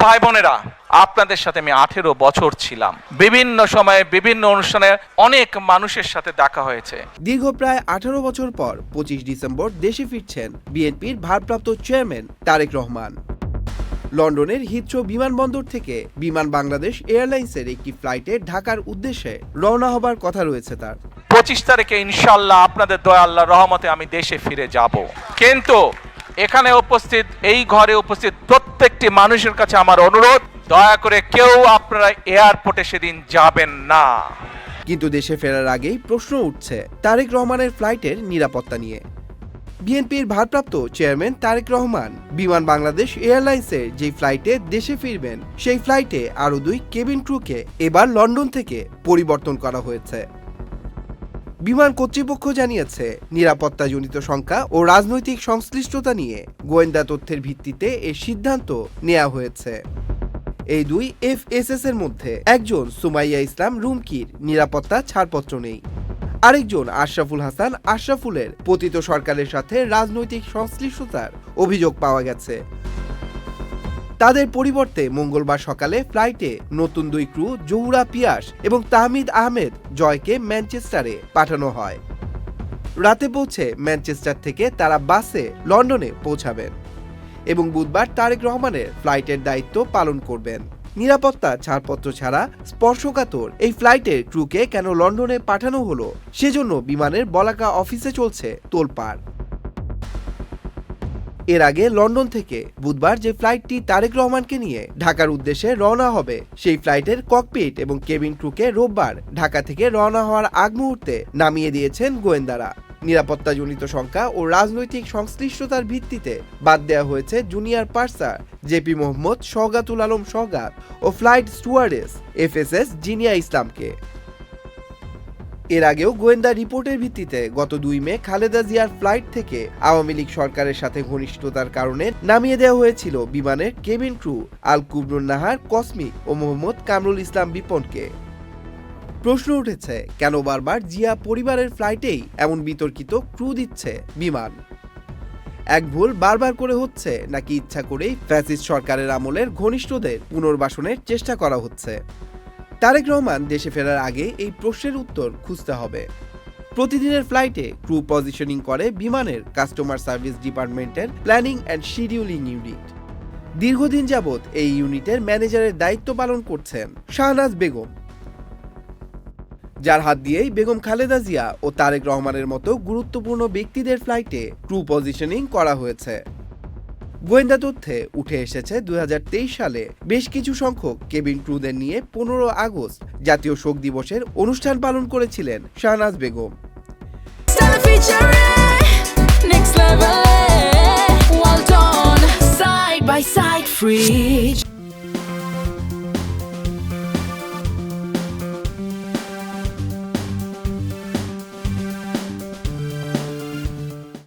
ভাই বোনেরা, আপনাদের সাথে আমি 18 বছর ছিলাম। বিভিন্ন সময়ে বিভিন্ন অনুষ্ঠানে অনেক মানুষের সাথে দেখা হয়েছে। দীর্ঘ প্রায় 18 বছর পর 25 ডিসেম্বর দেশে ফিরছেন বিএনপির ভারপ্রাপ্ত চেয়ারম্যান তারেক রহমান। লন্ডনের হিথ্রো বিমানবন্দর থেকে বিমান বাংলাদেশ এয়ারলাইন্সের একটি ফ্লাইটে ঢাকার উদ্দেশ্যে রওনা হবার কথা রয়েছে তার। 25 তারিখে ইনশাআল্লাহ আপনাদের দয়া আল্লাহর রহমতে আমি দেশে ফিরে যাব। কিন্তু এখানে উপস্থিত, এই ঘরে উপস্থিত প্রত্যেকটি মানুষের কাছে আমার অনুরোধ, দয়া করে কেউ আপনারা এয়ারপোর্টে সেদিন যাবেন না। কিন্তু দেশে ফেরার আগেই প্রশ্ন উঠছে তারেক রহমানের ফ্লাইটের নিরাপত্তা নিয়ে। বিএনপির ভারপ্রাপ্ত চেয়ারম্যান তারেক রহমান বিমান বাংলাদেশ এয়ারলাইন্সের যে ফ্লাইটে দেশে ফিরবেন, সেই ফ্লাইটে আরও 2 কেবিন ক্রুকে এবার লন্ডন থেকে পরিবর্তন করা হয়েছে। বিমান কর্তৃপক্ষ জানিয়েছে, নিরাপত্তাজনিত শঙ্কা ও রাজনৈতিক সংশ্লিষ্টতা নিয়ে গোয়েন্দা তথ্যের ভিত্তিতে এই সিদ্ধান্ত নেওয়া হয়েছে। এই 2 FSS এর মধ্যে একজন সুমাইয়া ইসলাম রুমকির নিরাপত্তা ছাড়পত্র নেই, আরেকজন আশরাফুল হাসান আশরাফুলের পতিত সরকারের সাথে রাজনৈতিক সংশ্লিষ্টতার অভিযোগ পাওয়া গেছে। তাদের পরিবর্তে মঙ্গলবার সকালে ফ্লাইটে নতুন 2 ক্রু জহুরা পিয়াস এবং তাহমিদ আহমেদ জয়কে ম্যানচেস্টারে পাঠানো হয়। রাতে পৌঁছে ম্যানচেস্টার থেকে তারা বাসে লন্ডনে পৌঁছাবেন এবং বুধবার তারেক রহমানের ফ্লাইটের দায়িত্ব পালন করবেন। নিরাপত্তা ছাড়পত্র ছাড়া স্পর্শকাতর এই ফ্লাইটের ক্রুকে কেন লন্ডনে পাঠানো হলো, সেজন্য বিমানের বলাকা অফিসে চলছে তোলপাড়। এর আগে লন্ডন থেকে বুধবার যে ফ্লাইটটি তারেক রহমানকে নিয়ে ঢাকার উদ্দেশ্যে রওনা হবে, সেই ফ্লাইটের ককপিট এবং কেবিন ক্রুকে রোববার ঢাকা থেকে রওনা হওয়ার আগ মুহূর্তে নামিয়ে দিয়েছেন গোয়েন্দারা। নিরাপত্তাজনিত শঙ্কা ও রাজনৈতিক সংশ্লিষ্টতার ভিত্তিতে বাদ দেওয়া হয়েছে junior purser JP Mohammad Saogatul Alam Saogat ও ফ্লাইট স্টুয়ার্ডেস FSS জিনিয়া ইসলামকে। এর আগেও গোয়েন্দা রিপোর্টের ভিত্তিতে গত 2 মে খালেদা জিয়ার ফ্লাইট থেকে আওয়ামী লীগ সরকারের সাথে ঘনিষ্ঠতার কারণে নামিয়ে দেওয়া হয়েছিল বিমানের কেবিন ক্রু আল কুবরুন নাহার কসমিক ও মোহাম্মদ কামরুল ইসলাম বিপনকে। প্রশ্ন উঠেছে, কেন বারবার জিয়া পরিবারের ফ্লাইটেই এমন বিতর্কিত ক্রু দিচ্ছে বিমান? এক ভুল বারবার করে হচ্ছে, নাকি ইচ্ছা করেই ফ্যাসিস্ট সরকারের আমলের ঘনিষ্ঠদের পুনর্বাসনের চেষ্টা করা হচ্ছে? তারেক রহমান দেশে ফেরার আগে এই প্রশ্নের উত্তর খুঁজতে হবে। প্রতিদিনের ফ্লাইটে ক্রু পজিশনিং করে বিমানের কাস্টমার সার্ভিস ডিপার্টমেন্টের প্ল্যানিং অ্যান্ড শিডিউলিং ইউনিট। দীর্ঘদিন যাবৎ এই ইউনিটের ম্যানেজারের দায়িত্ব পালন করছেন শাহনাজ বেগম, যার হাত দিয়েই বেগম খালেদা জিয়া ও তারেক রহমানের মতো গুরুত্বপূর্ণ ব্যক্তিদের ফ্লাইটে ক্রু পজিশনিং করা হয়েছে। গোয়েন্দা তথ্যে উঠে এসেছে 2023 সালে বেশ কিছু সংখ্যক কেবিন ক্রুদের নিয়ে 15 আগস্ট জাতীয় শোক দিবসের অনুষ্ঠান পালন করেছিলেন Shahnaz Begum. Well done, side by side, free.